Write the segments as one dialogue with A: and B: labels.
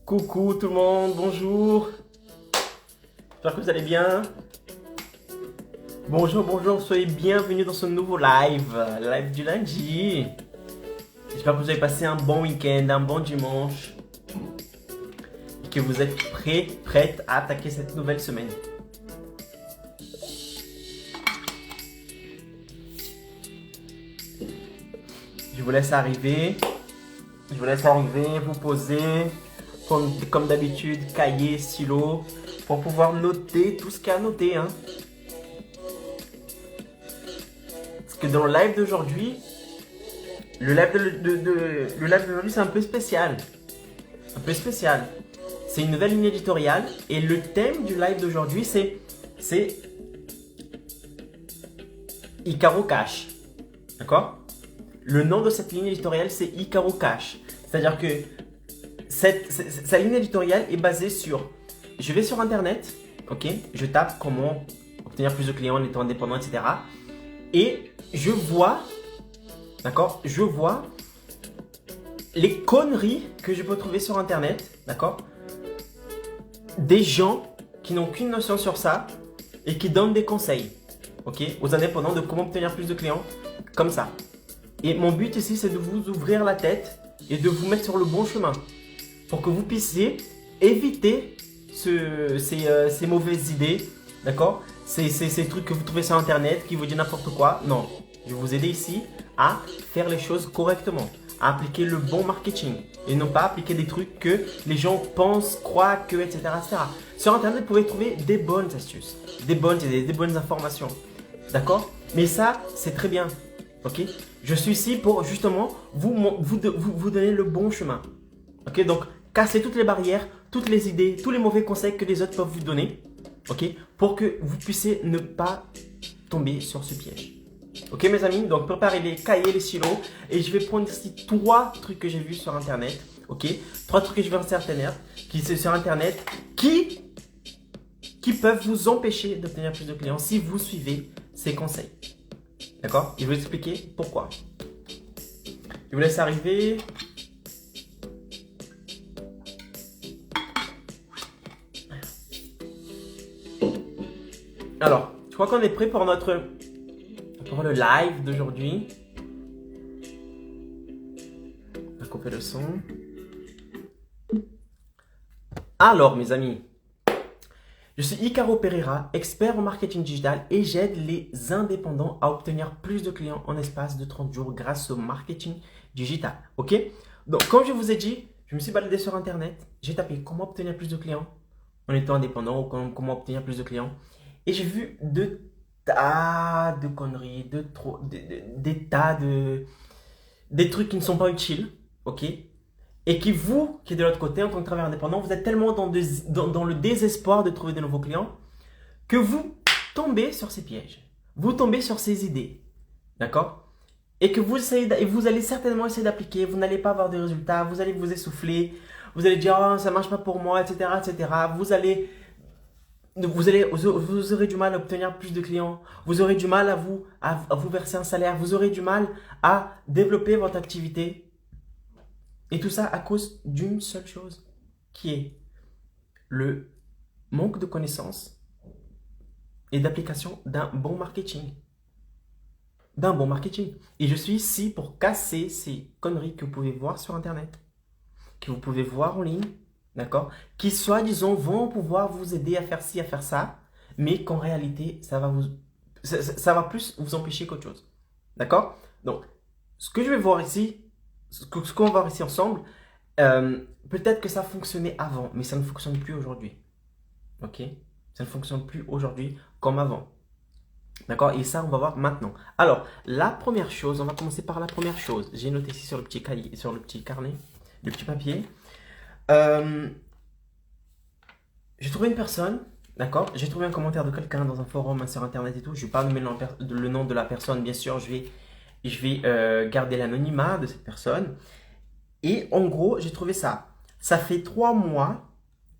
A: Coucou tout le monde, bonjour. J'espère que vous allez bien. Bonjour, soyez bienvenus dans ce nouveau live du lundi. J'espère que vous avez passé un bon week-end, un bon dimanche. Et que vous êtes prêtes à attaquer cette nouvelle semaine. Je vous laisse arriver. Vous poser. Comme d'habitude, cahier, stylo, pour pouvoir noter tout ce qu'il y a à noter. Parce que dans le live d'aujourd'hui, le live d'aujourd'hui c'est un peu spécial. C'est une nouvelle ligne éditoriale et le thème du live d'aujourd'hui c'est Icaro Cash. D'accord? Le nom de cette ligne éditoriale c'est Icaro Cash. C'est-à-dire que sa ligne éditoriale est basée sur, je vais sur internet, ok, je tape comment obtenir plus de clients en étant indépendant, etc. Et je vois, d'accord, les conneries que je peux trouver sur internet, d'accord, des gens qui n'ont aucune notion sur ça et qui donnent des conseils, ok, aux indépendants de comment obtenir plus de clients, comme ça. Et mon but ici, c'est de vous ouvrir la tête et de vous mettre sur le bon chemin, pour que vous puissiez éviter ces mauvaises idées, d'accord, ces trucs que vous trouvez sur internet qui vous disent n'importe quoi. Non, je vais vous aider ici à faire les choses correctement, à appliquer le bon marketing et non pas appliquer des trucs que les gens pensent, croient que, etc. Sur internet, vous pouvez trouver des bonnes astuces, des bonnes informations, d'accord, mais ça, c'est très bien, ok. Je suis ici pour justement vous donner le bon chemin. Ok, donc cassez toutes les barrières, toutes les idées, tous les mauvais conseils que les autres peuvent vous donner, ok, pour que vous puissiez ne pas tomber sur ce piège. Ok mes amis, donc préparez les cahiers, les stylos, et je vais prendre ici 3 trucs que j'ai vus sur internet, ok, 3 trucs que je vais sur internet qui peuvent vous empêcher d'obtenir plus de clients si vous suivez ces conseils. D'accord? Je vais vous expliquer pourquoi. Je vous laisse arriver. Alors, je crois qu'on est prêt pour le live d'aujourd'hui. On va couper le son. Alors, mes amis, je suis Icaro Pereira, expert en marketing digital et j'aide les indépendants à obtenir plus de clients en espace de 30 jours grâce au marketing digital. Ok? Donc, comme je vous ai dit, je me suis baladé sur internet, j'ai tapé comment obtenir plus de clients en étant indépendant ou comment obtenir plus de clients. Et j'ai vu de tas de conneries, des trucs qui ne sont pas utiles, ok? Et qui vous, qui êtes de l'autre côté, en tant que travailleur indépendant, vous êtes tellement dans le désespoir de trouver de nouveaux clients que vous tombez sur ces pièges, vous tombez sur ces idées, d'accord? Et que vous allez certainement essayer d'appliquer, vous n'allez pas avoir de résultats, vous allez vous essouffler, vous allez dire oh, ça marche pas pour moi, etc., etc. Vous aurez du mal à obtenir plus de clients, vous aurez du mal à vous verser un salaire, vous aurez du mal à développer votre activité. Et tout ça à cause d'une seule chose, qui est le manque de connaissances et d'application d'un bon marketing. Et je suis ici pour casser ces conneries que vous pouvez voir sur internet, que vous pouvez voir en ligne, d'accord, qui soi-disant vont pouvoir vous aider à faire ci, à faire ça, mais qu'en réalité, ça va plus vous empêcher qu'autre chose. D'accord? Donc, ce que je vais voir ici, ce qu'on va voir ici ensemble, peut-être que ça fonctionnait avant, mais ça ne fonctionne plus aujourd'hui. Ok? Ça ne fonctionne plus aujourd'hui comme avant. D'accord? Et ça, on va voir maintenant. Alors, la première chose, on va commencer par la première chose. J'ai noté ici sur le petit cahier, sur le petit carnet, le petit papier. J'ai trouvé une personne, d'accord? J'ai trouvé un commentaire de quelqu'un dans un forum sur internet et tout. Je ne vais pas nommer le nom de la personne, bien sûr. Je vais garder l'anonymat de cette personne. Et en gros, j'ai trouvé ça. Ça fait 3 mois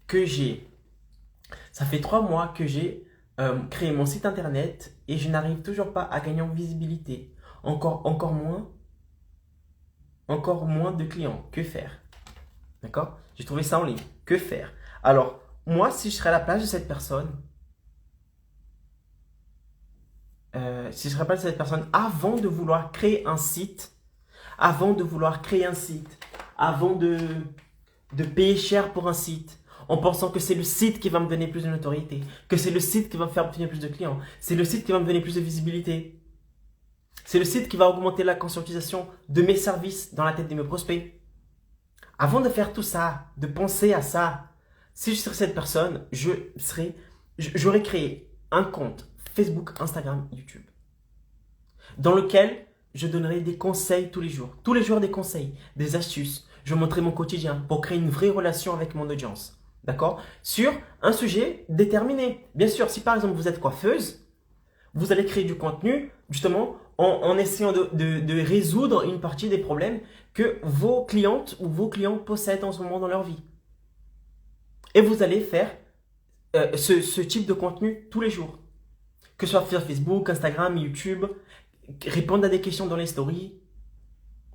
A: que j'ai créé mon site internet et je n'arrive toujours pas à gagner en visibilité. Encore moins de clients. Que faire? D'accord? J'ai trouvé ça en ligne. Que faire? Alors, moi, si je serais à la place de cette personne, avant de vouloir créer un site, avant de payer cher pour un site, en pensant que c'est le site qui va me donner plus de notoriété, que c'est le site qui va me faire obtenir plus de clients, c'est le site qui va me donner plus de visibilité, c'est le site qui va augmenter la conscientisation de mes services dans la tête de mes prospects. Avant de faire tout ça, de penser à ça, si je serais cette personne, j'aurais créé un compte Facebook, Instagram, YouTube, dans lequel je donnerai des conseils tous les jours des conseils, des astuces. Je montrerai mon quotidien pour créer une vraie relation avec mon audience. D'accord? Sur un sujet déterminé. Bien sûr, si par exemple vous êtes coiffeuse, vous allez créer du contenu justement en essayant de résoudre une partie des problèmes que vos clientes ou vos clients possèdent en ce moment dans leur vie. Et vous allez faire ce type de contenu tous les jours. Que ce soit sur Facebook, Instagram, YouTube, répondre à des questions dans les stories,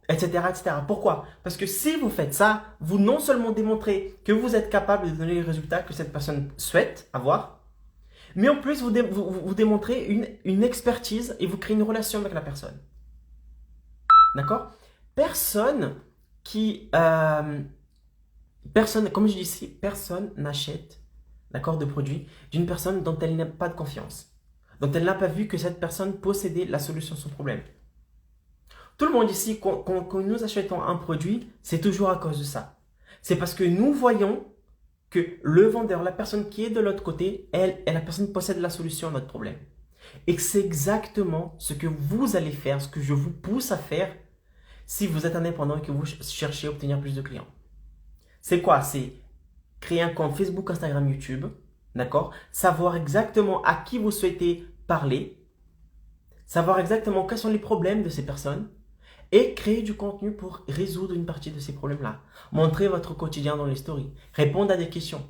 A: etc., etc. Pourquoi? Parce que si vous faites ça, vous non seulement démontrez que vous êtes capable de donner les résultats que cette personne souhaite avoir, mais en plus vous démontrez une expertise et vous créez une relation avec la personne. D'accord? Comme je dis ici, personne n'achète, d'accord, de produits d'une personne dont elle n'a pas de confiance, dont elle n'a pas vu que cette personne possédait la solution à son problème. Tout le monde ici, quand nous achetons un produit, c'est toujours à cause de ça. C'est parce que nous voyons que le vendeur, la personne qui est de l'autre côté, la personne possède la solution à notre problème. Et c'est exactement ce que vous allez faire, ce que je vous pousse à faire si vous êtes indépendant et que vous cherchez à obtenir plus de clients. C'est quoi? C'est créer un compte Facebook, Instagram, YouTube, d'accord? Savoir exactement à qui vous souhaitez parler, savoir exactement quels sont les problèmes de ces personnes et créer du contenu pour résoudre une partie de ces problèmes-là. Montrer votre quotidien dans les stories, répondre à des questions,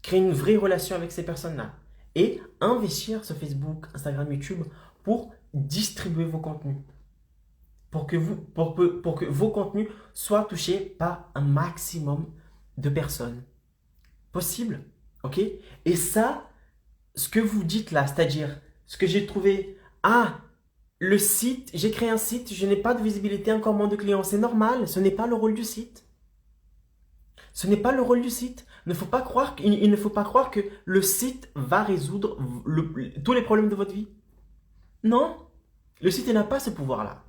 A: créer une vraie relation avec ces personnes-là et investir sur Facebook, Instagram, YouTube pour distribuer vos contenus. Pour que vos contenus soient touchés par un maximum de personnes possible. Ok? Et ça, ce que vous dites là, c'est-à-dire ce que j'ai trouvé, le site, j'ai créé un site, je n'ai pas de visibilité, encore moins de clients. C'est normal, ce n'est pas le rôle du site. Ce n'est pas le rôle du site. Il ne faut pas croire que le site va résoudre tous les problèmes de votre vie. Non, le site n'a pas ce pouvoir-là.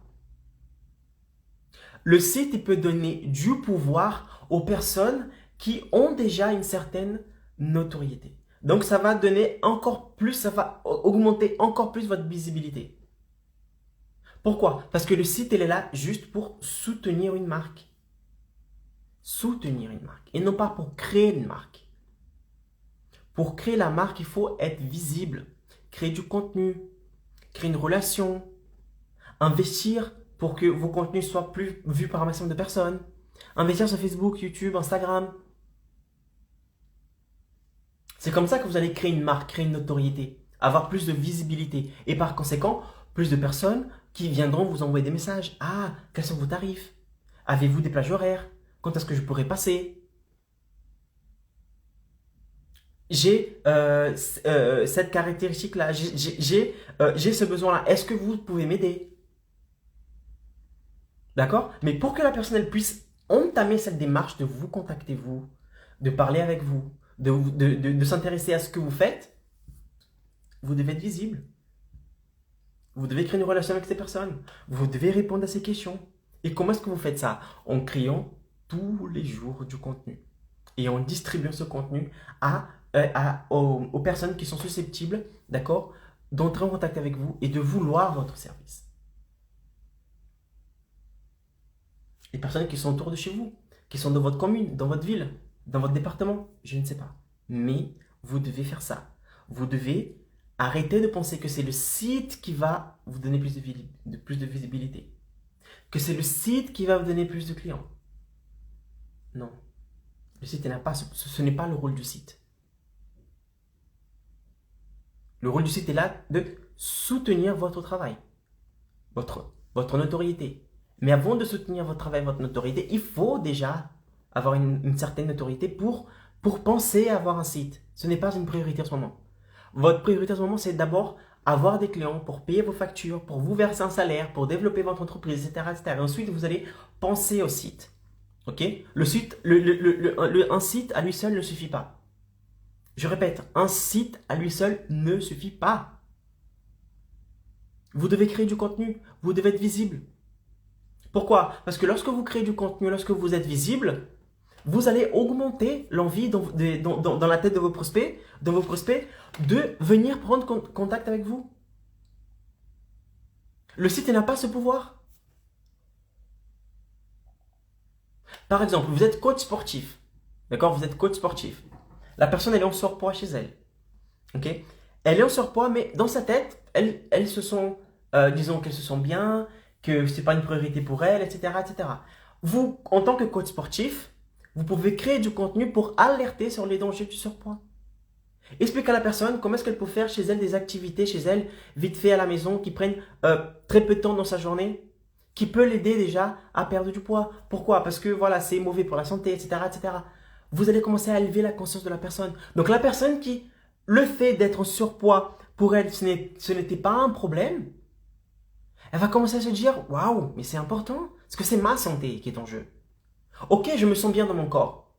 A: Le site il peut donner du pouvoir aux personnes qui ont déjà une certaine notoriété. Donc ça va donner encore plus, ça va augmenter encore plus votre visibilité. Pourquoi? Parce que le site il est là juste pour soutenir une marque. Soutenir une marque et non pas pour créer une marque. Pour créer la marque, il faut être visible, créer du contenu, créer une relation, investir pour que vos contenus soient plus vus par un maximum de personnes. Investir sur Facebook, YouTube, Instagram. C'est comme ça que vous allez créer une marque, créer une notoriété, avoir plus de visibilité et par conséquent, plus de personnes qui viendront vous envoyer des messages. Quels sont vos tarifs? Avez-vous des plages horaires? Quand est-ce que je pourrais passer? J'ai cette caractéristique-là, j'ai ce besoin-là. Est-ce que vous pouvez m'aider? D'accord? Mais pour que la personne elle puisse entamer cette démarche de vous contacter, de parler avec vous, de s'intéresser à ce que vous faites, vous devez être visible. Vous devez créer une relation avec ces personnes. Vous devez répondre à ces questions. Et comment est-ce que vous faites ça? En créant tous les jours du contenu. Et en distribuant ce contenu aux personnes qui sont susceptibles, d'accord, d'entrer en contact avec vous et de vouloir votre service. Les personnes qui sont autour de chez vous, qui sont dans votre commune, dans votre ville, dans votre département, je ne sais pas. Mais vous devez faire ça. Vous devez arrêter de penser que c'est le site qui va vous donner plus de visibilité. Que c'est le site qui va vous donner plus de clients. Non. Le site ce n'est pas le rôle du site. Le rôle du site est là de soutenir votre travail, votre notoriété. Mais avant de soutenir votre travail, votre notoriété, il faut déjà avoir une certaine notoriété pour penser à avoir un site. Ce n'est pas une priorité en ce moment. Votre priorité en ce moment, c'est d'abord avoir des clients pour payer vos factures, pour vous verser un salaire, pour développer votre entreprise, etc., etc. Et ensuite, vous allez penser au site. Ok? Le site, un site à lui seul ne suffit pas. Je répète, un site à lui seul ne suffit pas. Vous devez créer du contenu, vous devez être visible. Pourquoi? Parce que lorsque vous créez du contenu, lorsque vous êtes visible, vous allez augmenter l'envie dans la tête de vos prospects, de venir prendre contact avec vous. Le site n'a pas ce pouvoir. Par exemple, vous êtes coach sportif. D'accord? Vous êtes coach sportif. La personne, elle est en surpoids chez elle. Ok? Elle est en surpoids, mais dans sa tête, elle se sent, disons qu'elle se sent bien, que ce n'est pas une priorité pour elle, etc., etc. Vous, en tant que coach sportif, vous pouvez créer du contenu pour alerter sur les dangers du surpoids. Expliquez à la personne comment est-ce qu'elle peut faire chez elle des activités chez elle, vite fait à la maison, qui prennent très peu de temps dans sa journée, qui peut l'aider déjà à perdre du poids. Pourquoi? Parce que voilà, c'est mauvais pour la santé, etc., etc. Vous allez commencer à élever la conscience de la personne. Donc la personne qui, le fait d'être en surpoids, pour elle, ce n'était pas un problème, elle va commencer à se dire, waouh, mais c'est important, parce que c'est ma santé qui est en jeu. Ok, je me sens bien dans mon corps.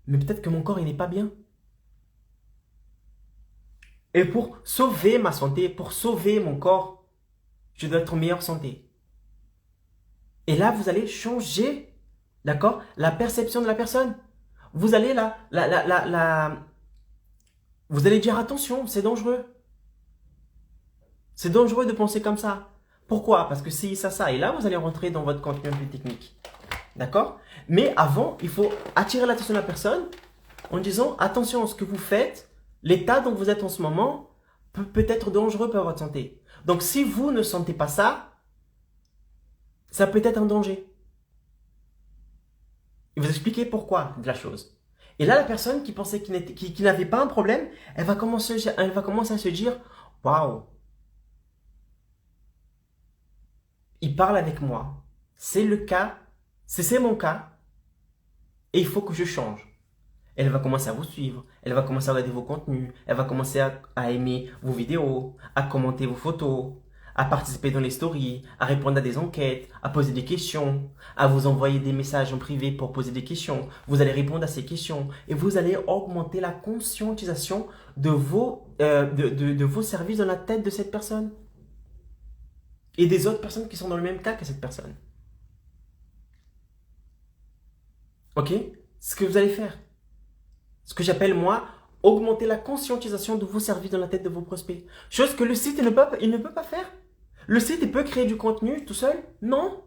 A: Mais peut-être que mon corps, il n'est pas bien. Et pour sauver ma santé, pour sauver mon corps, je dois être en meilleure santé. Et là, vous allez changer, d'accord, la perception de la personne. Vous allez vous allez dire attention, c'est dangereux. C'est dangereux de penser comme ça. Pourquoi? Parce que si ça. Et là, vous allez rentrer dans votre contenu un peu technique. D'accord? Mais avant, il faut attirer l'attention de la personne en disant attention à ce que vous faites, l'état dont vous êtes en ce moment peut être dangereux pour votre santé. Donc si vous ne sentez pas ça, ça peut être un danger. Et vous expliquez pourquoi de la chose. Et là, la personne qui pensait qu'il n'avait pas un problème, elle va commencer à se dire waouh, il parle avec moi. C'est le cas. C'est mon cas et il faut que je change. Elle va commencer à vous suivre, elle va commencer à regarder vos contenus, elle va commencer à aimer vos vidéos, à commenter vos photos, à participer dans les stories, à répondre à des enquêtes, à poser des questions, à vous envoyer des messages en privé pour poser des questions. Vous allez répondre à ces questions et vous allez augmenter la conscientisation de vos services dans la tête de cette personne et des autres personnes qui sont dans le même cas que cette personne. Ok? Ce que vous allez faire. Ce que j'appelle, moi, augmenter la conscientisation de vos services dans la tête de vos prospects. Chose que le site il ne peut pas faire. Le site, il peut créer du contenu tout seul? Non.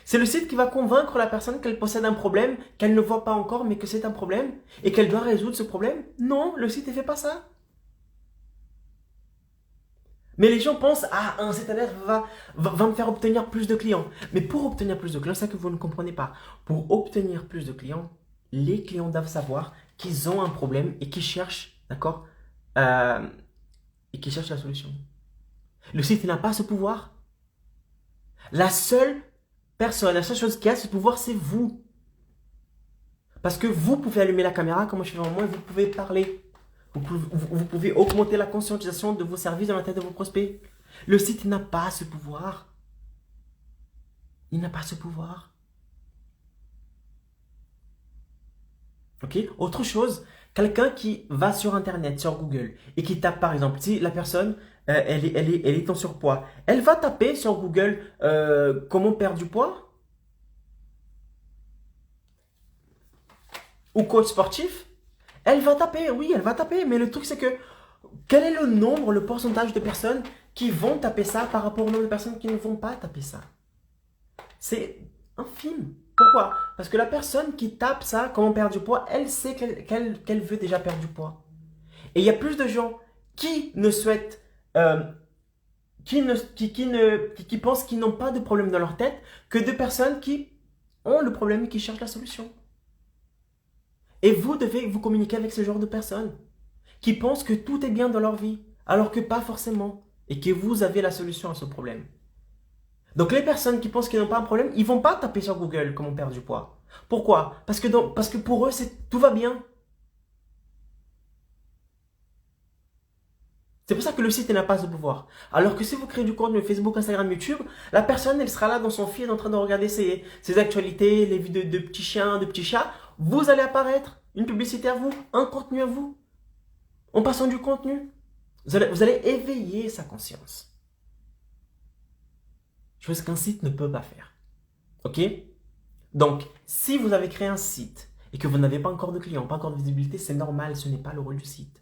A: C'est le site qui va convaincre la personne qu'elle possède un problème, qu'elle ne voit pas encore, mais que c'est un problème, et qu'elle doit résoudre ce problème? Non, le site ne fait pas ça. Mais les gens pensent, ah, un site internet va me faire obtenir plus de clients. Mais pour obtenir plus de clients, c'est ça que vous ne comprenez pas. Pour obtenir plus de clients, les clients doivent savoir qu'ils ont un problème et qu'ils cherchent, d'accord, et qu'ils cherchent la solution. Le site n'a pas ce pouvoir. La seule chose qui a ce pouvoir, c'est vous. Parce que vous pouvez allumer la caméra, comme je fais en moi, et vous pouvez parler. Vous pouvez augmenter la conscientisation de vos services dans la tête de vos prospects. Le site n'a pas ce pouvoir. Il n'a pas ce pouvoir. Ok? Autre chose, quelqu'un qui va sur Internet, sur Google, et qui tape par exemple, si la personne, elle est en surpoids, elle va taper sur Google comment perdre du poids? Ou coach sportif? Elle va taper, oui, elle va taper, mais le truc c'est que quel est le pourcentage de personnes qui vont taper ça par rapport au nombre de personnes qui ne vont pas taper ça? C'est infime. Pourquoi? Parce que la personne qui tape ça, comment perdre du poids, elle sait qu'elle veut déjà perdre du poids. Et il y a plus de gens qui ne souhaitent, qui pensent qu'ils n'ont pas de problème dans leur tête que de personnes qui ont le problème et qui cherchent la solution. Et vous devez vous communiquer avec ce genre de personnes qui pensent que tout est bien dans leur vie, alors que pas forcément, et que vous avez la solution à ce problème. Donc les personnes qui pensent qu'ils n'ont pas un problème, ils vont pas taper sur Google comment perdre du poids. Pourquoi? Parce que pour eux, tout va bien. C'est pour ça que le site n'a pas ce pouvoir. Alors que si vous créez du contenu Facebook, Instagram, YouTube, la personne, elle sera là dans son feed en train de regarder ses actualités, les vidéos de petits chiens, de petits chats. Vous allez apparaître, une publicité à vous, un contenu à vous. En passant du contenu, vous allez éveiller sa conscience. Chose qu'un site ne peut pas faire. Ok? Donc, si vous avez créé un site et que vous n'avez pas encore de clients, pas encore de visibilité, c'est normal, ce n'est pas le rôle du site.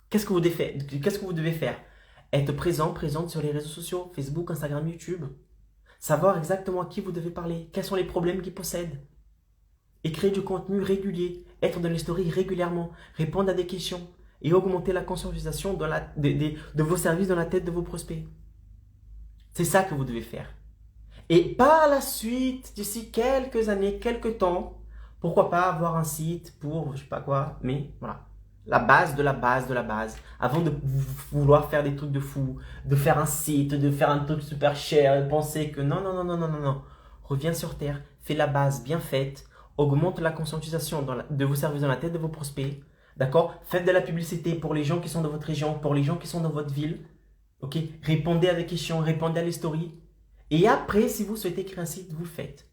A: Qu'est-ce que vous devez faire? Être présente sur les réseaux sociaux, Facebook, Instagram, YouTube. Savoir exactement à qui vous devez parler, quels sont les problèmes qu'ils possèdent. Et créer du contenu régulier, être dans les stories régulièrement, répondre à des questions et augmenter la conscientisation de vos services dans la tête de vos prospects. C'est ça que vous devez faire. Et par la suite, d'ici quelques années, quelques temps, pourquoi pas avoir un site pour, je sais pas quoi, mais voilà. La base de la base de la base. Avant de vouloir faire des trucs de fou, de faire un site, de faire un truc super cher, et penser que non. Reviens sur terre, fais la base bien faite, augmente la conscientisation de vos services dans la tête de vos prospects. D'accord? Faites de la publicité pour les gens qui sont dans votre région, pour les gens qui sont dans votre ville. Ok? Répondez à des questions, répondez à les stories. Et après, si vous souhaitez créer un site, vous le faites.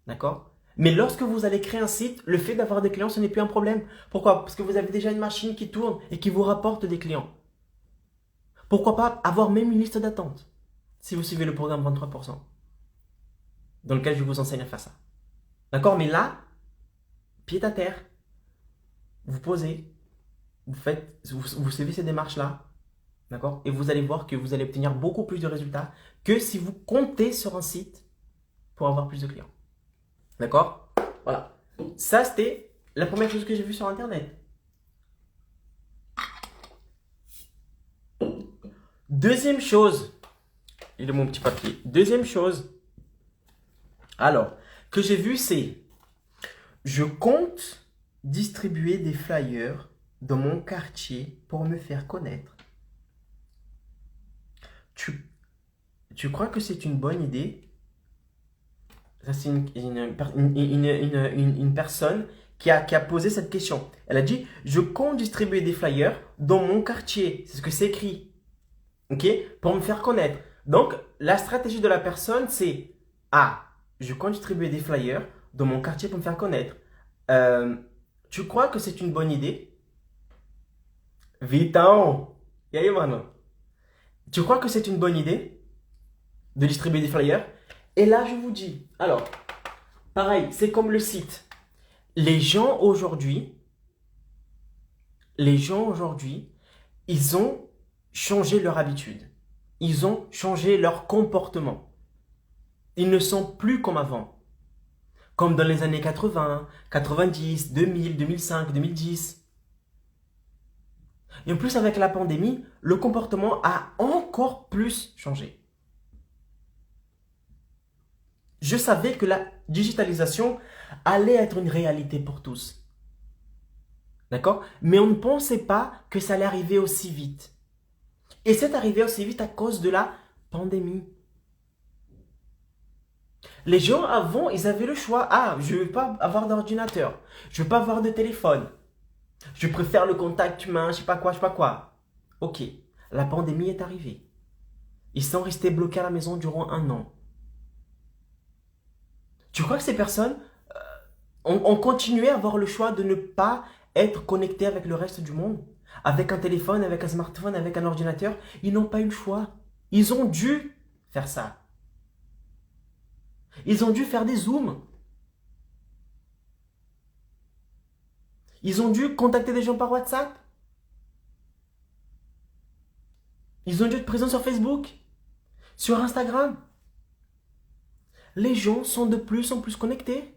A: D'accord? Mais lorsque vous allez créer un site, le fait d'avoir des clients, ce n'est plus un problème. Pourquoi? Parce que vous avez déjà une machine qui tourne et qui vous rapporte des clients. Pourquoi pas avoir même une liste d'attente si vous suivez le programme 23%, dans lequel je vous enseigne à faire ça. D'accord? Mais là, pied à terre, vous posez, vous suivez ces démarches-là, d'accord? Et vous allez voir que vous allez obtenir beaucoup plus de résultats que si vous comptez sur un site pour avoir plus de clients. D'accord? Voilà. Ça, c'était la première chose que j'ai vue sur Internet. Deuxième chose. Il est mon petit papier. Deuxième chose. Alors, que j'ai vu, c'est je compte distribuer des flyers dans mon quartier pour me faire connaître. Tu crois que c'est une bonne idée? Ça, c'est une personne qui a posé cette question. Elle a dit, je compte distribuer des flyers dans mon quartier. C'est ce que c'est écrit. Ok? Pour me faire connaître. Donc, la stratégie de la personne, c'est, je compte distribuer des flyers dans mon quartier pour me faire connaître. Tu crois que c'est une bonne idée? Vitão! E aí, mano? Tu crois que c'est une bonne idée de distribuer des flyers? Et là, je vous dis, alors, pareil, c'est comme le site. Les gens aujourd'hui, ils ont changé leur habitude. Ils ont changé leur comportement. Ils ne sont plus comme avant. Comme dans les années 80, 90, 2000, 2005, 2010. Et en plus, avec la pandémie, le comportement a encore plus changé. Je savais que la digitalisation allait être une réalité pour tous. D'accord? Mais on ne pensait pas que ça allait arriver aussi vite. Et c'est arrivé aussi vite à cause de la pandémie. Les gens avant, ils avaient le choix. Je ne veux pas avoir d'ordinateur. Je ne veux pas avoir de téléphone. Je préfère le contact humain, je sais pas quoi. Ok, la pandémie est arrivée. Ils sont restés bloqués à la maison durant 1 an. Tu crois que ces personnes ont continué à avoir le choix de ne pas être connectés avec le reste du monde? Avec un téléphone, avec un smartphone, avec un ordinateur? Ils n'ont pas eu le choix. Ils ont dû faire ça. Ils ont dû faire des zooms. Ils ont dû contacter des gens par WhatsApp. Ils ont dû être présents sur Facebook, sur Instagram. Les gens sont de plus en plus connectés.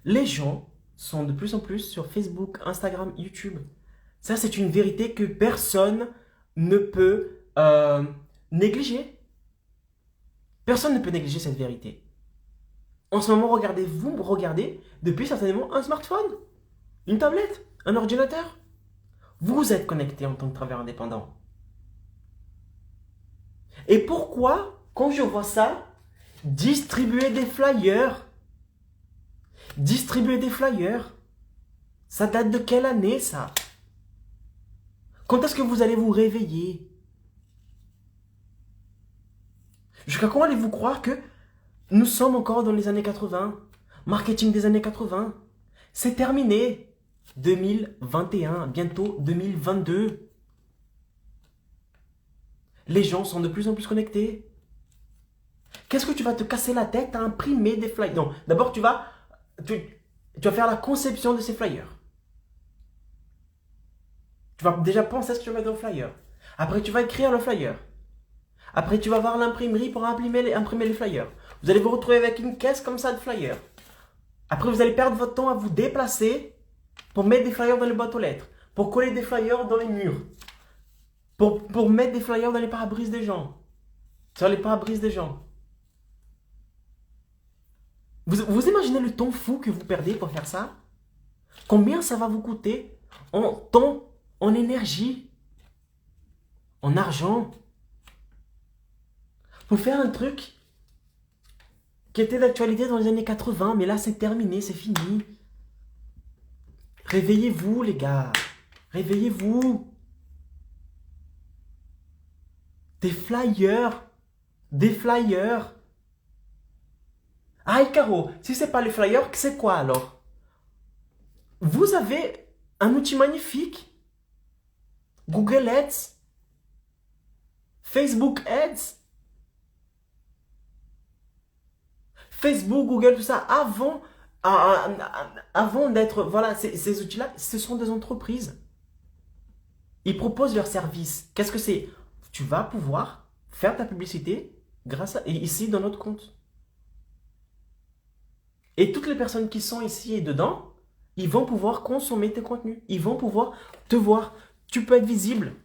A: Les gens sont de plus en plus sur Facebook, Instagram, YouTube. Ça, c'est une vérité que personne ne peut négliger. Personne ne peut négliger cette vérité. En ce moment, vous regardez depuis certainement un smartphone, une tablette, un ordinateur. Vous êtes connecté en tant que travailleur indépendant. Et pourquoi, quand je vois ça, distribuer des flyers, ça date de quelle année ça? Quand est-ce que vous allez vous réveiller? Jusqu'à quand allez-vous croire que nous sommes encore dans les années 80? Marketing des années 80. C'est terminé. 2021, bientôt 2022. Les gens sont de plus en plus connectés. Qu'est-ce que tu vas te casser la tête à imprimer des flyers? Non, d'abord tu vas faire la conception de ces flyers. Tu vas déjà penser à ce que tu vas mettre dans le flyer. Après, tu vas écrire le flyer. Après, tu vas voir l'imprimerie pour imprimer les flyers. Vous allez vous retrouver avec une caisse comme ça de flyers. Après, vous allez perdre votre temps à vous déplacer pour mettre des flyers dans les boîtes aux lettres, pour coller des flyers dans les murs, pour mettre des flyers dans les pare-brises des gens, sur les pare-brises des gens. Vous imaginez le temps fou que vous perdez pour faire ça? Combien ça va vous coûter en temps, en énergie, en argent, pour faire un truc qui était d'actualité dans les années 80, mais là c'est terminé, c'est fini. Réveillez-vous les gars, réveillez-vous. Des flyers. Ah, Caro, si c'est pas les flyers, c'est quoi alors? Vous avez un outil magnifique. Google Ads. Facebook Ads. Facebook, Google, tout ça. Avant d'être... Voilà, ces outils-là, ce sont des entreprises. Ils proposent leurs services. Qu'est-ce que c'est? Tu vas pouvoir faire ta publicité ici dans notre compte. Et toutes les personnes qui sont ici et dedans, ils vont pouvoir consommer tes contenus. Ils vont pouvoir te voir. Tu peux être visible.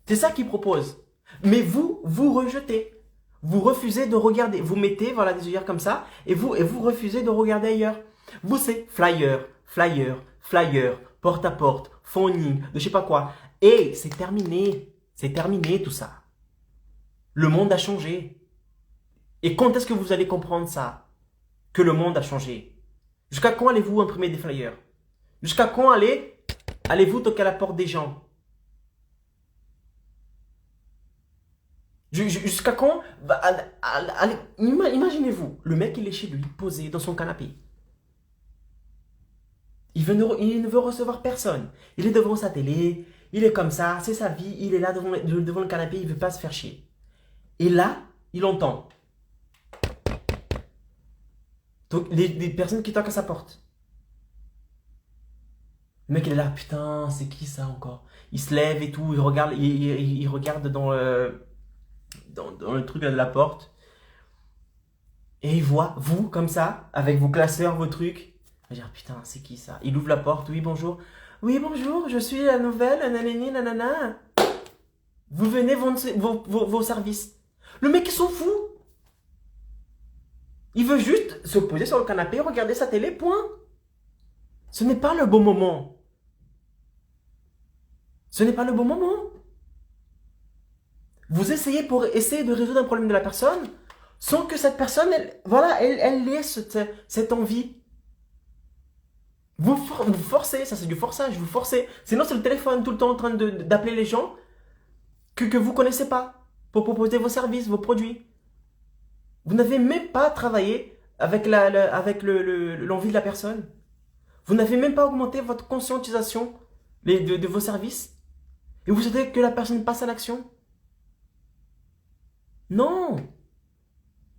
A: C'est ça qu'ils proposent. Mais vous rejetez. Vous refusez de regarder. Vous mettez voilà, des œillères comme ça et vous refusez de regarder ailleurs. Vous, c'est flyer, porte à porte, phoning, de je sais pas quoi. Et c'est terminé. C'est terminé tout ça. Le monde a changé. Et quand est-ce que vous allez comprendre ça? Que le monde a changé. Jusqu'à quand allez-vous imprimer des flyers? Jusqu'à quand allez-vous toquer à la porte des gens? Jusqu'à quand? Imaginez-vous, le mec il est chez lui, posé dans son canapé. Il ne veut recevoir personne. Il est devant sa télé, il est comme ça, c'est sa vie, il est là devant le canapé, il ne veut pas se faire chier. Et là, il entend donc, les personnes qui toquent à sa porte. Le mec il est là, putain, c'est qui ça encore? Il se lève et tout, il regarde dans le truc là de la porte. Et il voit vous comme ça, avec vos classeurs, vos trucs. Il va dire, putain, c'est qui ça? Il ouvre la porte, oui, bonjour. Oui, bonjour, je suis la nouvelle, nanani, nanana. Vous venez vendre vos services. Le mec, il s'en fout. Il veut juste se poser sur le canapé, regarder sa télé, point. Ce n'est pas le bon moment. Ce n'est pas le bon moment. Vous essayez pour essayer de résoudre un problème de la personne sans que cette personne, elle ait cette envie. Vous forcez, ça c'est du forçage, vous forcez. Sinon c'est le téléphone tout le temps en train d'appeler les gens que vous ne connaissez pas pour proposer vos services, vos produits. Vous n'avez même pas travaillé avec l'envie de la personne. Vous n'avez même pas augmenté votre conscientisation de vos services. Et vous souhaitez que la personne passe à l'action. Non.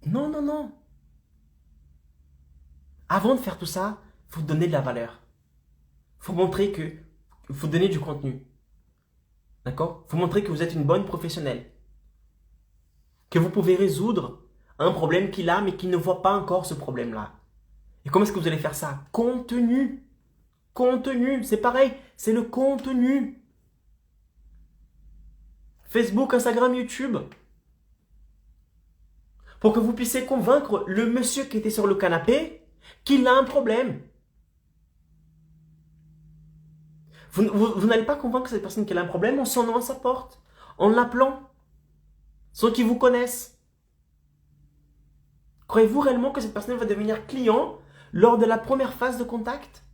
A: Non, non, non. Avant de faire tout ça, il faut donner de la valeur. Il faut montrer que... Il faut donner du contenu. D'accord? Il faut montrer que vous êtes une bonne professionnelle. Que vous pouvez résoudre un problème qu'il a, mais qu'il ne voit pas encore ce problème-là. Et comment est-ce que vous allez faire ça? Contenu. Contenu. C'est pareil. C'est le contenu. Facebook, Instagram, YouTube. Pour que vous puissiez convaincre le monsieur qui était sur le canapé qu'il a un problème. Vous n'allez pas convaincre cette personne qu'elle a un problème en sonnant à sa porte, en l'appelant. sans qu'ils vous connaissent. Croyez-vous réellement que cette personne va devenir client lors de la première phase de contact?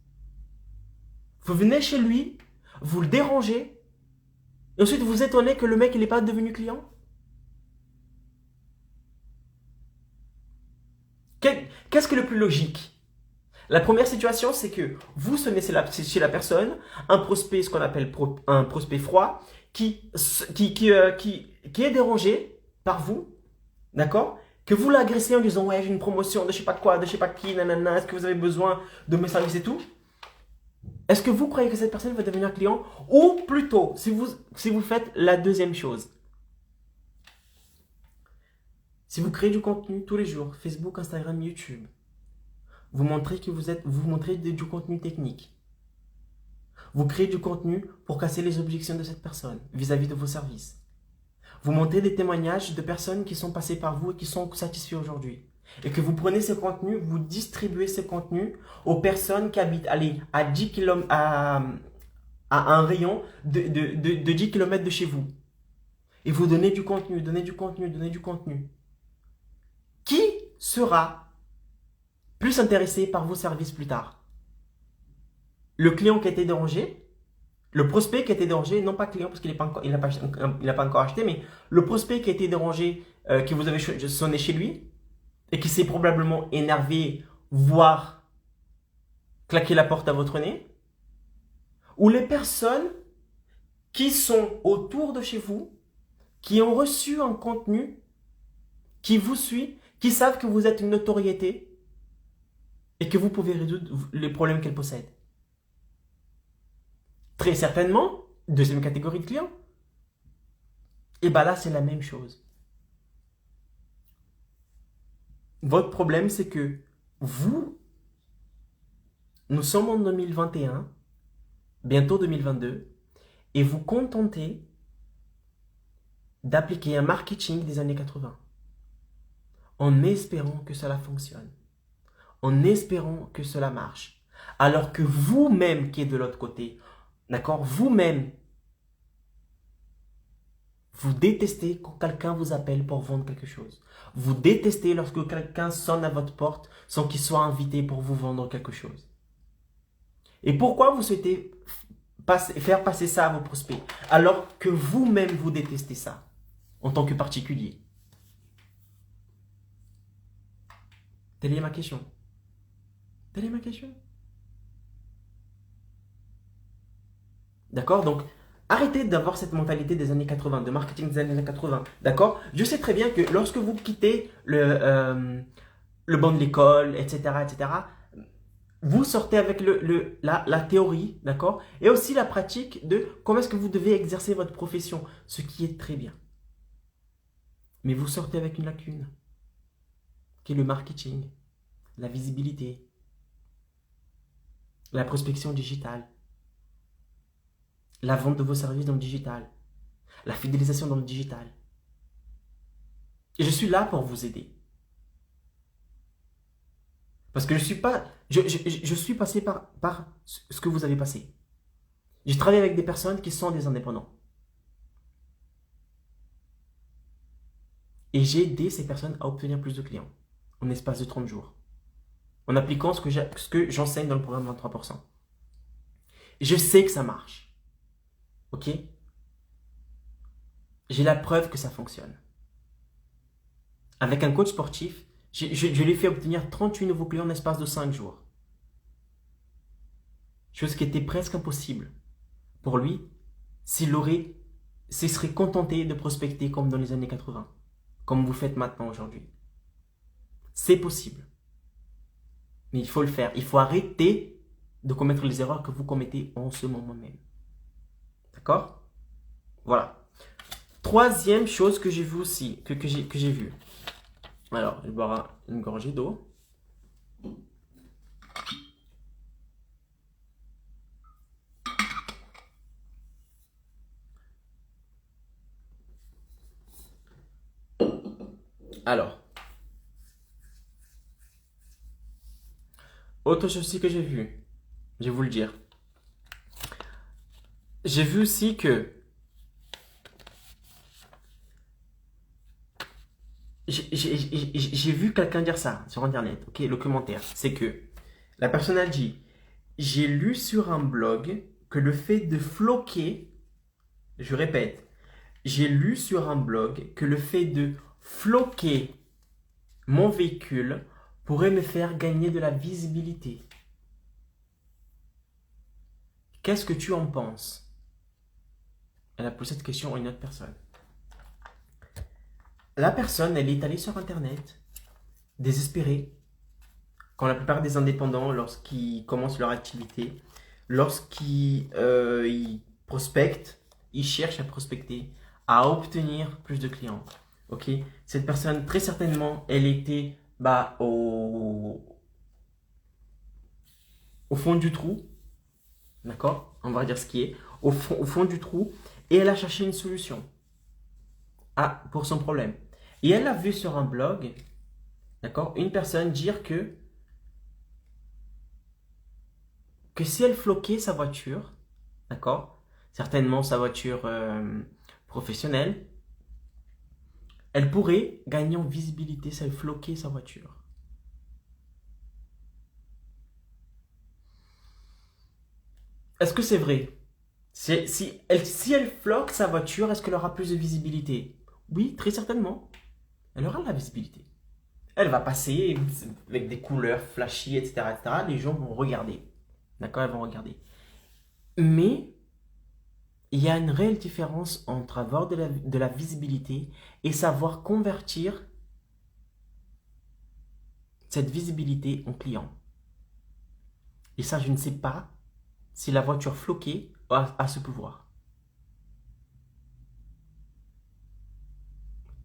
A: Vous venez chez lui, vous le dérangez, et ensuite vous vous étonnez que le mec il n'est pas devenu client? Qu'est-ce qui est le plus logique? La première situation, c'est que vous sonnez chez la personne, un prospect, ce qu'on appelle un prospect froid, qui est dérangé par vous, d'accord? Que vous l'agressez en disant, ouais, j'ai une promotion de je sais pas quoi, de je sais pas qui, nanana, est-ce que vous avez besoin de mes services et tout? Est-ce que vous croyez que cette personne va devenir client? Ou plutôt, si vous faites la deuxième chose, si vous créez du contenu tous les jours, Facebook, Instagram, YouTube, vous montrez du contenu technique. Vous créez du contenu pour casser les objections de cette personne vis-à-vis de vos services. Vous montrez des témoignages de personnes qui sont passées par vous et qui sont satisfaits aujourd'hui. Et que vous prenez ce contenu, vous distribuez ce contenu aux personnes qui habitent à 10 km, à un rayon de 10 km de chez vous. Et vous donnez du contenu, donnez du contenu, donnez du contenu. Qui sera plus intéressé par vos services plus tard? Le client qui a été dérangé, le prospect qui a été dérangé, non pas client parce qu'il n'a pas encore acheté, mais le prospect qui a été dérangé, que vous avez sonné chez lui et qui s'est probablement énervé, voire claqué la porte à votre nez, ou les personnes qui sont autour de chez vous, qui ont reçu un contenu, qui vous suit, qui savent que vous êtes une notoriété et que vous pouvez résoudre les problèmes qu'elles possèdent. Très certainement, deuxième catégorie de clients. Et bien là, c'est la même chose. Votre problème, c'est que nous sommes en 2021, bientôt 2022, et vous contentez d'appliquer un marketing des années 80 en espérant que cela fonctionne, en espérant que cela marche, alors que vous-même qui êtes de l'autre côté, d'accord, vous-même, vous détestez quand quelqu'un vous appelle pour vendre quelque chose. Vous détestez lorsque quelqu'un sonne à votre porte sans qu'il soit invité pour vous vendre quelque chose. Et pourquoi vous souhaitez faire passer ça à vos prospects alors que vous-même vous détestez ça en tant que particulier? Telle est ma question. Telle est ma question. D'accord? Donc, arrêtez d'avoir cette mentalité des années 80, de marketing des années 80. D'accord? Je sais très bien que lorsque vous quittez le banc de l'école, etc., vous sortez avec la théorie, d'accord? Et aussi la pratique de comment est-ce que vous devez exercer votre profession, ce qui est très bien. Mais vous sortez avec une lacune, qui est le marketing, la visibilité, la prospection digitale, la vente de vos services dans le digital, la fidélisation dans le digital. Et je suis là pour vous aider. Parce que je suis passé par ce que vous avez passé. J'ai travaillé avec des personnes qui sont des indépendants. Et j'ai aidé ces personnes à obtenir plus de clients en espace de 30 jours. En appliquant ce que j'enseigne dans le programme 23%. Et je sais que ça marche. Ok? J'ai la preuve que ça fonctionne. Avec un coach sportif, je lui ai fait obtenir 38 nouveaux clients en l'espace de 5 jours. Chose qui était presque impossible pour lui s'il serait contenté de prospecter comme dans les années 80, comme vous faites maintenant aujourd'hui. C'est possible. Mais il faut le faire. Il faut arrêter de commettre les erreurs que vous commettez en ce moment même. D'accord? Voilà. Troisième chose que j'ai vu aussi, que j'ai vu. Alors, je bois une gorgée d'eau. Alors, autre chose aussi que j'ai vu, je vais vous le dire. J'ai vu aussi que j'ai vu quelqu'un dire ça sur Internet, ok, le commentaire, c'est que la personne a dit, j'ai lu sur un blog que le fait de floquer, je répète, j'ai lu sur un blog que le fait de floquer mon véhicule pourrait me faire gagner de la visibilité. Qu'est-ce que tu en penses? Elle a posé cette question à une autre personne. La personne, elle est allée sur Internet, désespérée, quand la plupart des indépendants, lorsqu'ils commencent leur activité, lorsqu'ils ils prospectent, ils cherchent à prospecter, à obtenir plus de clients. Ok, cette personne, très certainement, elle était au fond du trou, d'accord? On va dire ce qui est, au fond du trou, et elle a cherché une solution pour son problème. Et elle a vu sur un blog, d'accord, une personne dire que si elle floquait sa voiture, d'accord, certainement sa voiture professionnelle, elle pourrait gagner en visibilité si elle floquait sa voiture. Est-ce que c'est vrai? Si elle floque sa voiture, est-ce qu'elle aura plus de visibilité? Oui, très certainement. Elle aura de la visibilité. Elle va passer avec des couleurs flashy, etc., etc. Les gens vont regarder. D'accord, elles vont regarder. Mais il y a une réelle différence entre avoir de la visibilité et savoir convertir cette visibilité en client. Et ça, je ne sais pas si la voiture floquée a ce pouvoir.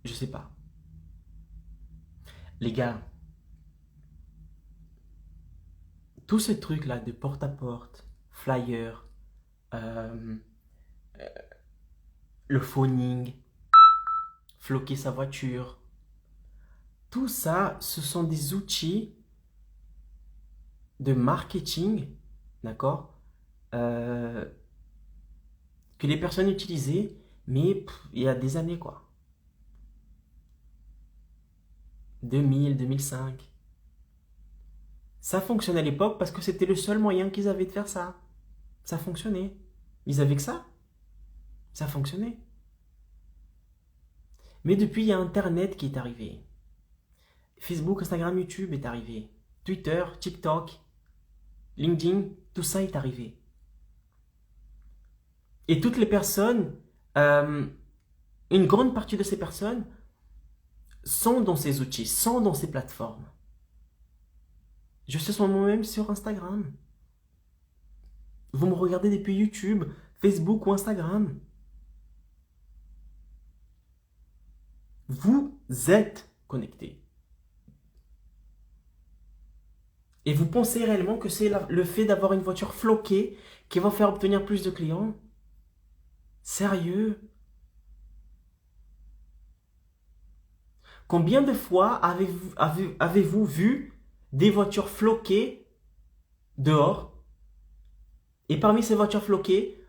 A: Je ne sais pas. Les gars, tous ces trucs-là de porte-à-porte, flyer, euh, le phoning, floquer sa voiture, tout ça, ce sont des outils de marketing, d'accord, que les personnes utilisaient, mais il y a des années, quoi. 2000, 2005. Ça fonctionnait à l'époque parce que c'était le seul moyen qu'ils avaient de faire ça. Ça fonctionnait. Ils avaient que ça. Ça fonctionnait. Mais depuis, il y a Internet qui est arrivé. Facebook, Instagram, YouTube est arrivé. Twitter, TikTok, LinkedIn, tout ça est arrivé. Et toutes les personnes, une grande partie de ces personnes sont dans ces outils, sont dans ces plateformes. Je suis moi-même sur Instagram. Vous me regardez depuis YouTube, Facebook ou Instagram. Vous êtes connecté. Et vous pensez réellement que c'est le fait d'avoir une voiture floquée qui va faire obtenir plus de clients? Sérieux? Combien de fois avez-vous vu des voitures floquées dehors? Et parmi ces voitures floquées,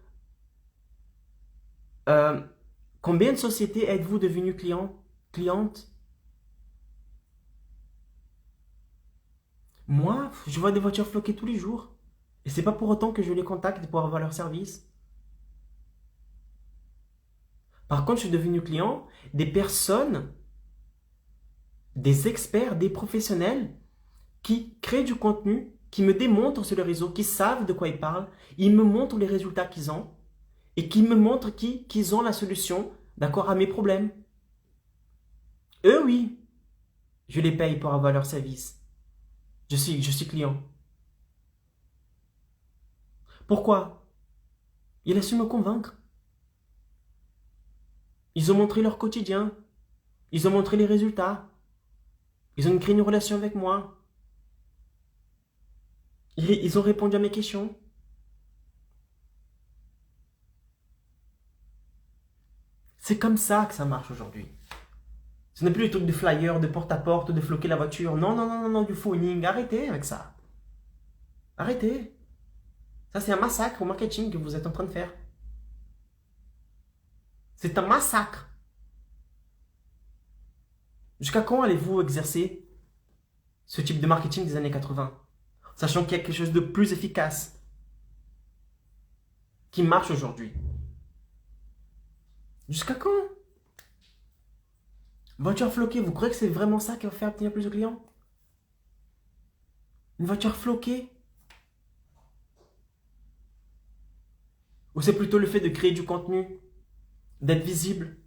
A: combien de sociétés êtes-vous devenu cliente? Moi, je vois des voitures floquées tous les jours. Et c'est pas pour autant que je les contacte pour avoir leur service. Par contre, je suis devenu client des personnes, des experts, des professionnels qui créent du contenu, qui me démontrent sur le réseau, qui savent de quoi ils parlent. Ils me montrent les résultats qu'ils ont et qui me montrent qu'ils ont la solution, d'accord, à mes problèmes. Eux, oui, je les paye pour avoir leur service. Je suis client. Pourquoi? Ils ont su me convaincre. Ils ont montré leur quotidien. Ils ont montré les résultats. Ils ont créé une relation avec moi. Ils ont répondu à mes questions. C'est comme ça que ça marche aujourd'hui. Ce n'est plus les trucs de flyer, de porte-à-porte, de floquer la voiture. Non, non, non, non, non, du phoning. Arrêtez avec ça. Arrêtez. Ça, c'est un massacre au marketing que vous êtes en train de faire. C'est un massacre. Jusqu'à quand allez-vous exercer ce type de marketing des années 80, sachant qu'il y a quelque chose de plus efficace qui marche aujourd'hui? Jusqu'à quand? Voiture floquée, vous croyez que c'est vraiment ça qui va faire obtenir plus de clients? Une voiture floquée? Ou c'est plutôt le fait de créer du contenu, d'être visible,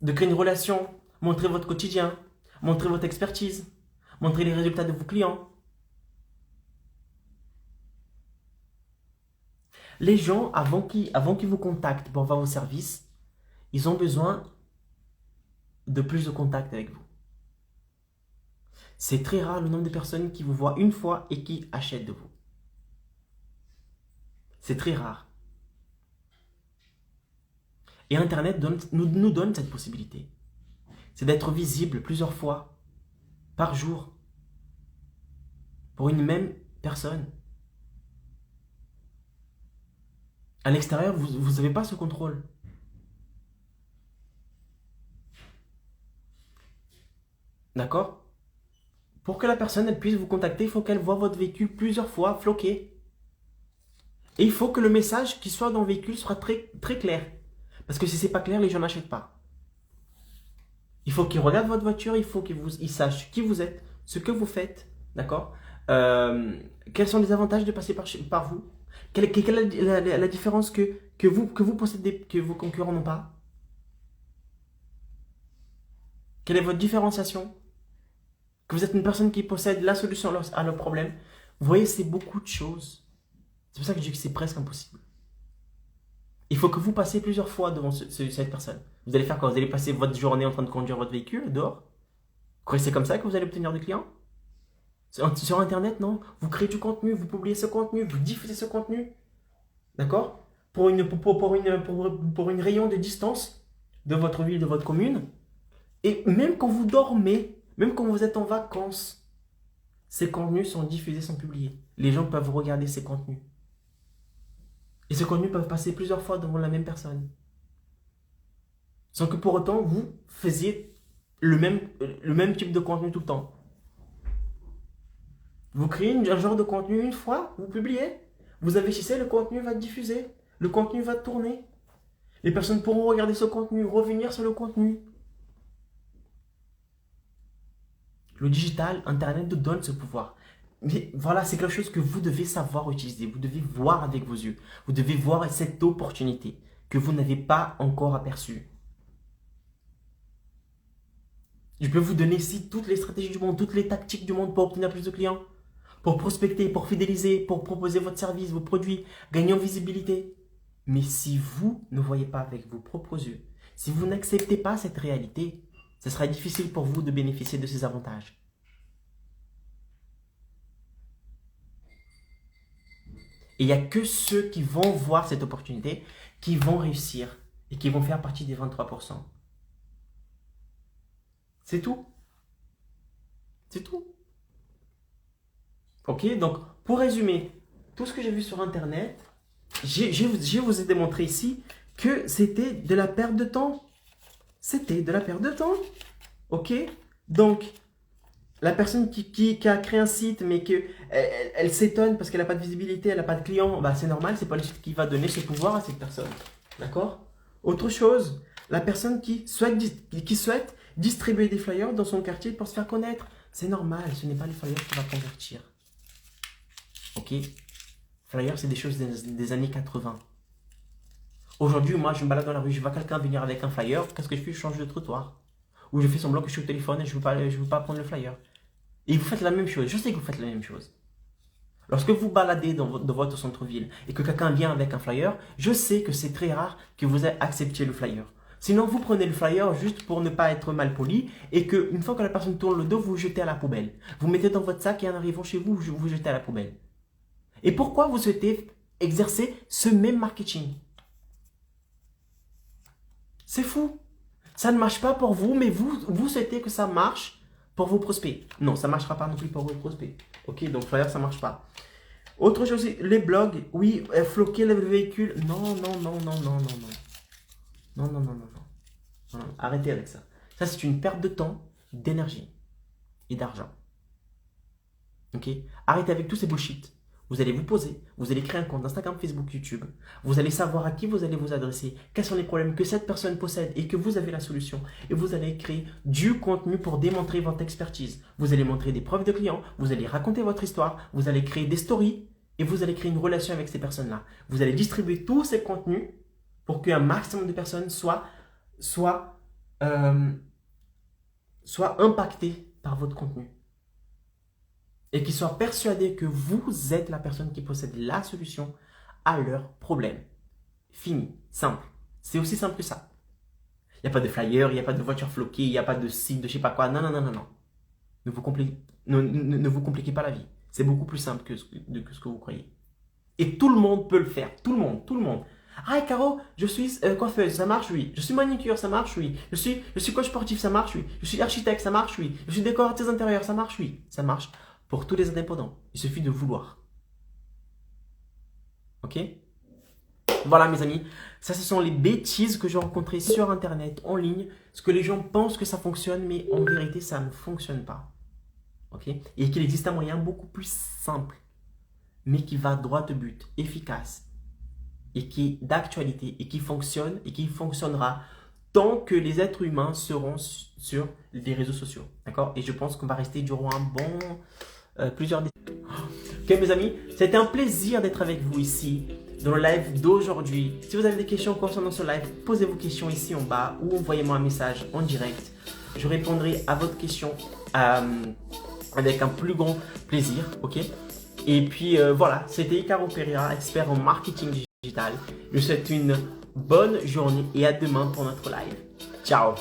A: de créer une relation, montrer votre quotidien, montrer votre expertise, montrer les résultats de vos clients? Les gens, avant qu'ils vous contactent pour avoir vos services, ils ont besoin de plus de contact avec vous. C'est très rare le nombre de personnes qui vous voient une fois et qui achètent de vous. C'est très rare. Et Internet nous donne cette possibilité. C'est d'être visible plusieurs fois par jour pour une même personne. À l'extérieur, vous n'avez pas ce contrôle. D'accord? Pour que la personne elle puisse vous contacter, il faut qu'elle voit votre véhicule plusieurs fois floqué. Et il faut que le message qui soit dans le véhicule soit très, très clair. Parce que si ce n'est pas clair, les gens n'achètent pas. Il faut qu'ils regardent votre voiture, il faut qu'ils sachent qui vous êtes, ce que vous faites. D'accord? Quels sont les avantages de passer par vous? Quelle est la différence que vous possédez, que vos concurrents n'ont pas? Quelle est votre différenciation? Que vous êtes une personne qui possède la solution à leurs problèmes. Vous voyez, c'est beaucoup de choses. C'est pour ça que je dis que c'est presque impossible. Il faut que vous passiez plusieurs fois devant cette personne. Vous allez faire quoi? Vous allez passer votre journée en train de conduire votre véhicule dehors? Vous croyez que c'est comme ça que vous allez obtenir des clients? Sur Internet, non. Vous créez du contenu, vous publiez ce contenu, vous diffusez ce contenu. D'accord? Pour une rayon de distance de votre ville, de votre commune. Et même quand vous dormez, même quand vous êtes en vacances, ces contenus sont diffusés, sont publiés. Les gens peuvent regarder ces contenus. Et ces contenus peuvent passer plusieurs fois devant la même personne. Sans que pour autant, vous faisiez le même type de contenu tout le temps. Vous créez un genre de contenu une fois, vous publiez. Vous investissez, le contenu va être diffusé. Le contenu va tourner. Les personnes pourront regarder ce contenu, revenir sur le contenu. Le digital, Internet nous donne ce pouvoir. Mais voilà, c'est quelque chose que vous devez savoir utiliser. Vous devez voir avec vos yeux. Vous devez voir cette opportunité que vous n'avez pas encore aperçue. Je peux vous donner ici toutes les stratégies du monde, toutes les tactiques du monde pour obtenir plus de clients, pour prospecter, pour fidéliser, pour proposer votre service, vos produits, gagner en visibilité. Mais si vous ne voyez pas avec vos propres yeux, si vous n'acceptez pas cette réalité, ce sera difficile pour vous de bénéficier de ces avantages. Et il n'y a que ceux qui vont voir cette opportunité, qui vont réussir et qui vont faire partie des 23%. C'est tout. C'est tout. Ok, donc pour résumer, tout ce que j'ai vu sur Internet, je vous ai démontré ici que c'était de la perte de temps. C'était de la perte de temps. Ok, donc la personne qui a créé un site, mais elle s'étonne parce qu'elle n'a pas de visibilité, elle n'a pas de clients, bah c'est normal, c'est pas le site qui va donner ce pouvoir à cette personne. D'accord? Autre chose, la personne qui souhaite distribuer des flyers dans son quartier pour se faire connaître. C'est normal, ce n'est pas les flyers qui va convertir. Ok? Flyers, c'est des choses des années 80. Aujourd'hui, moi, je me balade dans la rue, je vois quelqu'un venir avec un flyer, qu'est-ce que je fais? Je change de trottoir. Ou je fais semblant que je suis au téléphone et je ne veux pas prendre le flyer. Et vous faites la même chose. Je sais que vous faites la même chose. Lorsque vous baladez dans votre centre-ville et que quelqu'un vient avec un flyer, je sais que c'est très rare que vous acceptiez le flyer. Sinon, vous prenez le flyer juste pour ne pas être mal poli et qu'une fois que la personne tourne le dos, vous jetez à la poubelle. Vous mettez dans votre sac et en arrivant chez vous, vous jetez à la poubelle. Et pourquoi vous souhaitez exercer ce même marketing? C'est fou. Ça ne marche pas pour vous, mais vous souhaitez que ça marche pour vos prospects. Non, ça ne marchera pas non plus pour vos prospects. Ok, donc flyer, ça ne marche pas. Autre chose, les blogs. Oui, floquer le véhicule. Non. Non. Arrêtez avec ça. Ça, c'est une perte de temps, d'énergie et d'argent. Ok? Arrêtez avec tous ces bullshit. Vous allez vous poser, vous allez créer un compte Instagram, Facebook, YouTube. Vous allez savoir à qui vous allez vous adresser, quels sont les problèmes que cette personne possède et que vous avez la solution. Et vous allez créer du contenu pour démontrer votre expertise. Vous allez montrer des preuves de clients, vous allez raconter votre histoire, vous allez créer des stories et vous allez créer une relation avec ces personnes-là. Vous allez distribuer tous ces contenus pour qu'un maximum de personnes soient impactées par votre contenu. Et qu'ils soient persuadés que vous êtes la personne qui possède la solution à leurs problèmes. Fini, simple. C'est aussi simple que ça. Il n'y a pas de flyer, il n'y a pas de voiture floquée, il n'y a pas de site, de je sais pas quoi. Non, non, non, non, non. Ne vous compliquez pas la vie. C'est beaucoup plus simple que ce que vous croyez. Et tout le monde peut le faire. Tout le monde, tout le monde. Ah, Caro, je suis coiffeuse, ça marche, oui. Je suis manicure, ça marche, oui. Je suis coach sportif, ça marche, oui. Je suis architecte, ça marche, oui. Je suis décoratrice intérieure, ça marche, oui. Ça marche. Pour tous les indépendants, il suffit de vouloir. Ok? Voilà mes amis, ça ce sont les bêtises que j'ai rencontrées sur internet, en ligne, ce que les gens pensent que ça fonctionne, mais en vérité ça ne fonctionne pas. Ok? Et qu'il existe un moyen beaucoup plus simple, mais qui va droit au but, efficace, et qui est d'actualité, et qui fonctionne, et qui fonctionnera tant que les êtres humains seront sur les réseaux sociaux. D'accord? Et je pense qu'on va rester durant un bon... plusieurs... Ok mes amis, c'était un plaisir d'être avec vous ici dans le live d'aujourd'hui. Si vous avez des questions concernant ce live, posez vos questions ici en bas ou envoyez-moi un message en direct. Je répondrai à votre question avec un plus grand plaisir. Ok? Et puis voilà, c'était Caro Pereira, expert en marketing digital. Je vous souhaite une bonne journée et à demain pour notre live. Ciao!